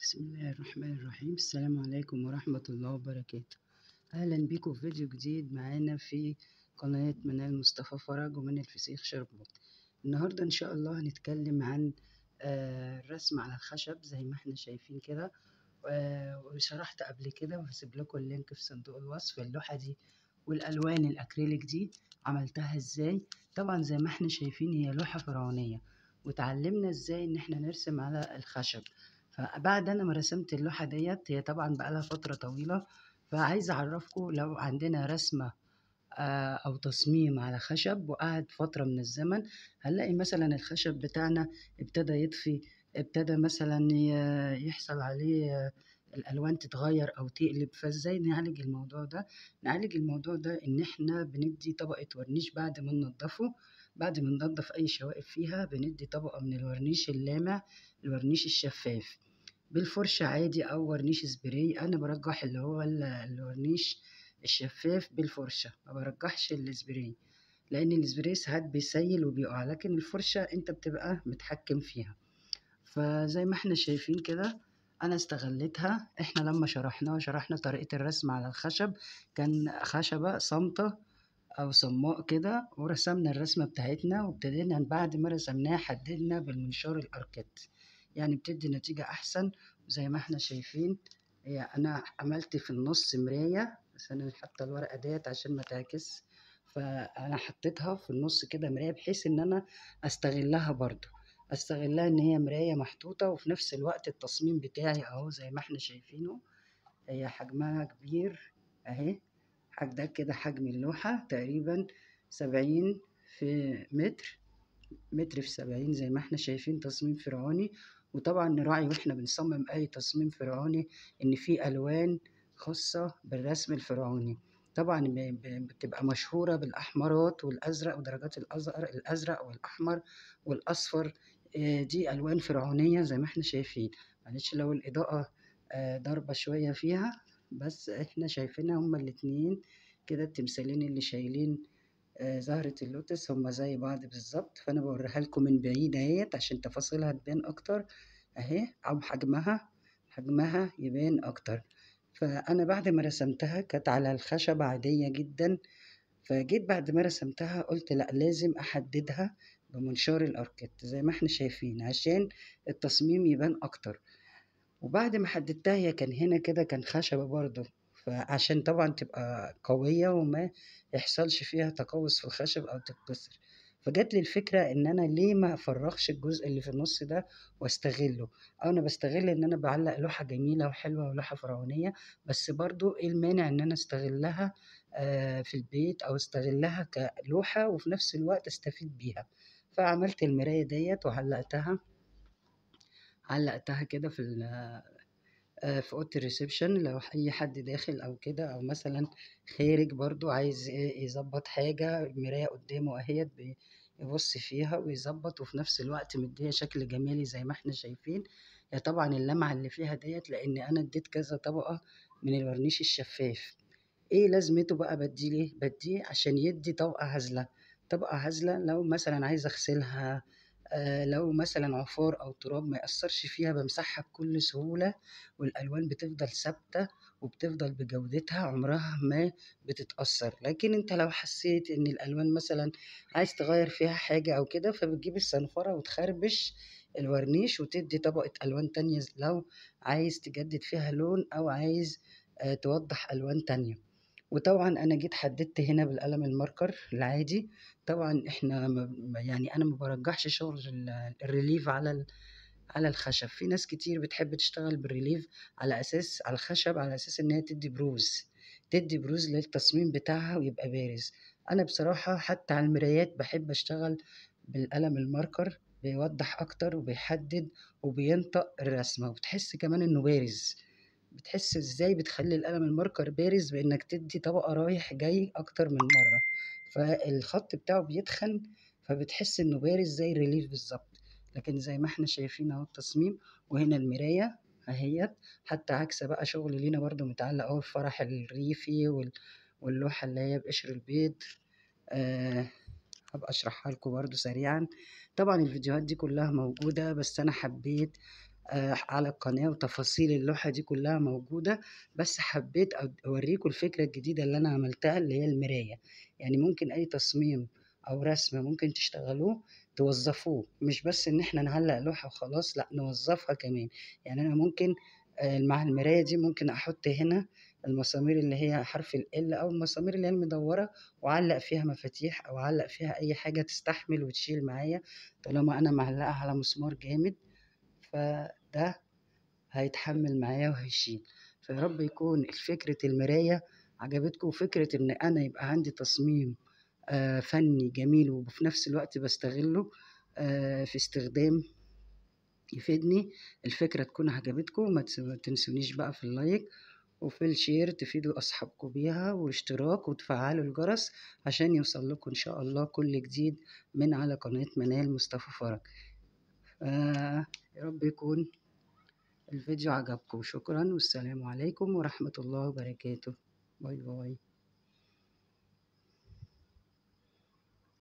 بسم الله الرحمن الرحيم. السلام عليكم ورحمة الله وبركاته. أهلا بكم في فيديو جديد معانا في قناة منال مصطفى فرج ومن الفسيخ شربات. النهاردة إن شاء الله هنتكلم عن الرسم على الخشب زي ما احنا شايفين كده، وشرحت قبل كده وهسيب لكم اللينك في صندوق الوصف. اللوحة دي والألوان الأكريليك دي عملتها ازاي؟ طبعا زي ما احنا شايفين هي لوحة فرعونية، وتعلمنا ازاي ان احنا نرسم على الخشب. فبعد انا ما رسمت اللوحة ديت، هي طبعا بقالها فترة طويلة، فعايزة اعرفكم لو عندنا رسمة او تصميم على خشب وقعد فترة من الزمن، هنلاقي مثلا الخشب بتاعنا ابتدى يطفي، ابتدى مثلا يحصل عليه الالوان تتغير او تقلب. فازاي نعالج الموضوع ده؟ نعالج الموضوع ده ان احنا بندي طبقة ورنيش بعد ما ننضفه. بعد ما ننضف اي شوائب فيها بندي طبقة من الورنيش اللامع، الورنيش الشفاف، بالفرشة عادي أو ورنيش سبراي. أنا برجح اللي هو الورنيش الشفاف بالفرشة، ما برجحش السبراي، لأن السبراي ساعات بيسيل وبيقع، لكن الفرشة أنت بتبقى متحكم فيها. فزي ما احنا شايفين كده أنا استغلتها. احنا لما شرحنا طريقة الرسم على الخشب، كان خشبة صامتة أو صماء كده، ورسمنا الرسمة بتاعتنا، وابتدينا بعد ما رسمناها حددنا بالمنشار الأركات، يعني بتدي نتيجة أحسن. وزي ما احنا شايفين هي أنا عملت في النص مراية، بس أنا حاطة الورقة ديت عشان ما تعكس، فأنا حطيتها في النص كده مراية بحيث إن أنا أستغلها برضو، أستغلها إن هي مراية محطوطة، وفي نفس الوقت التصميم بتاعي أهو زي ما احنا شايفينه. هي حجمها كبير أهي، ده كده حجم اللوحة تقريبا 70 في متر، متر في 70، زي ما احنا شايفين تصميم فرعوني. وطبعا نراعي واحنا بنصمم اي تصميم فرعوني ان في الوان خاصة بالرسم الفرعوني. طبعا بتبقى مشهورة بالاحمرات والازرق ودرجات الازرق والاحمر والاصفر. دي الوان فرعونية زي ما احنا شايفين. معلش لو الاضاءة ضاربة شوية فيها، بس احنا شايفينها هما الاتنين كده، التمثالين اللي شايلين زهرة اللوتس هما زي بعض بالظبط. فأنا بوريها لكم من بعيد اهيت عشان تفاصيلها تبان أكتر أهي، أو حجمها يبان أكتر. فأنا بعد ما رسمتها كانت على الخشبة عادية جدا، فجيت بعد ما رسمتها قلت لأ، لازم أحددها بمنشار الأركيد زي ما احنا شايفين عشان التصميم يبان أكتر. وبعد ما حددتها هي كان هنا كده كان خشبة برضه، فعشان طبعا تبقى قوية وما يحصلش فيها تقوس في الخشب أو تتكسر، فجات لي الفكرة إن أنا ليه ما أفرغش الجزء اللي في النص ده واستغله. أو أنا بستغل إن أنا بعلق لوحة جميلة وحلوة ولوحة فرعونية، بس برضو إيه المانع إن أنا استغلها في البيت، أو استغلها كلوحة وفي نفس الوقت استفيد بيها. فعملت المراية ديت وعلقتها، كده في أوضة الريسبشن، لو أي حد داخل أو كده، أو مثلا خارج برضو عايز يظبط حاجة، المراية قدامه أهيت يبص فيها ويظبط، وفي نفس الوقت مديها شكل جمالي زي ما احنا شايفين. هي طبعا اللمعة اللي فيها ديت لأن أنا اديت كذا طبقة من الورنيش الشفاف. ايه لازمته بقى؟ بديه ليه؟ بديه عشان يدي طبقة هزلة، طبقة هزلة لو مثلا عايزة اغسلها، لو مثلا عفار او تراب ما يأثرش فيها، بمسحها بكل سهولة، والالوان بتفضل ثابتة وبتفضل بجودتها، عمرها ما بتتأثر. لكن انت لو حسيت ان الالوان مثلا عايز تغير فيها حاجة او كده، فبتجيب الصنفرة وتخربش الورنيش وتدي طبقة الوان تانية لو عايز تجدد فيها لون، او عايز توضح الوان تانية. وطبعا انا جيت حددت هنا بالقلم الماركر العادي. طبعا احنا يعني انا ما برجحش شغل الريليف على الخشب. في ناس كتير بتحب تشتغل بالريليف على الخشب على اساس ان هي تدي بروز للتصميم بتاعها ويبقى بارز. انا بصراحة حتى على المرايات بحب اشتغل بالقلم الماركر، بيوضح اكتر وبيحدد وبينطق الرسمة، وبتحس كمان انه بارز. بتحس ازاي؟ بتخلي القلم الماركر بارز بانك تدي طبقة رايح جاي اكتر من مرة، فالخط بتاعه بيتخن، فبتحس انه بارز زي الريليف بالظبط. لكن زي ما احنا شايفين اهو التصميم، وهنا المراية اهيت، حتى عكس بقى شغل لينا برضو متعلق اهو الفرح الريفي واللوحة اللي هي بقشر البيض. أه هبقى اشرحها لكم برضو سريعا. طبعا الفيديوهات دي كلها موجودة، بس انا حبيت على القناة، وتفاصيل اللوحة دي كلها موجودة. بس حبيت أوريكم الفكرة الجديدة اللي أنا عملتها، اللي هي المراية. يعني ممكن أي تصميم أو رسم ممكن تشتغلوه، توظفوه، مش بس إن إحنا نعلق لوحة وخلاص، لأ نوظفها كمان. يعني أنا ممكن مع المراية دي ممكن أحط هنا المسامير اللي هي حرف ال أو المسامير اللي هي المدورة، وأعلق فيها مفاتيح أو أعلق فيها أي حاجة تستحمل وتشيل معايا، طالما أنا معلقة على مسمار جامد، فده هيتحمل معايا وهيشيل. فيا رب يكون فكرة المراية عجبتكم، وفكرة إن أنا يبقى عندي تصميم فني جميل، وفي نفس الوقت بستغله في استخدام يفيدني. الفكرة تكون عجبتكم، ما تنسونيش بقى في اللايك وفي الشير، تفيدوا أصحابكم بيها، واشتراك وتفعلوا الجرس عشان يوصل لكم إن شاء الله كل جديد من على قناة منال مصطفى فرج. يا رب يكون الفيديو عجبكم. شكرا، والسلام عليكم ورحمة الله وبركاته. باي باي.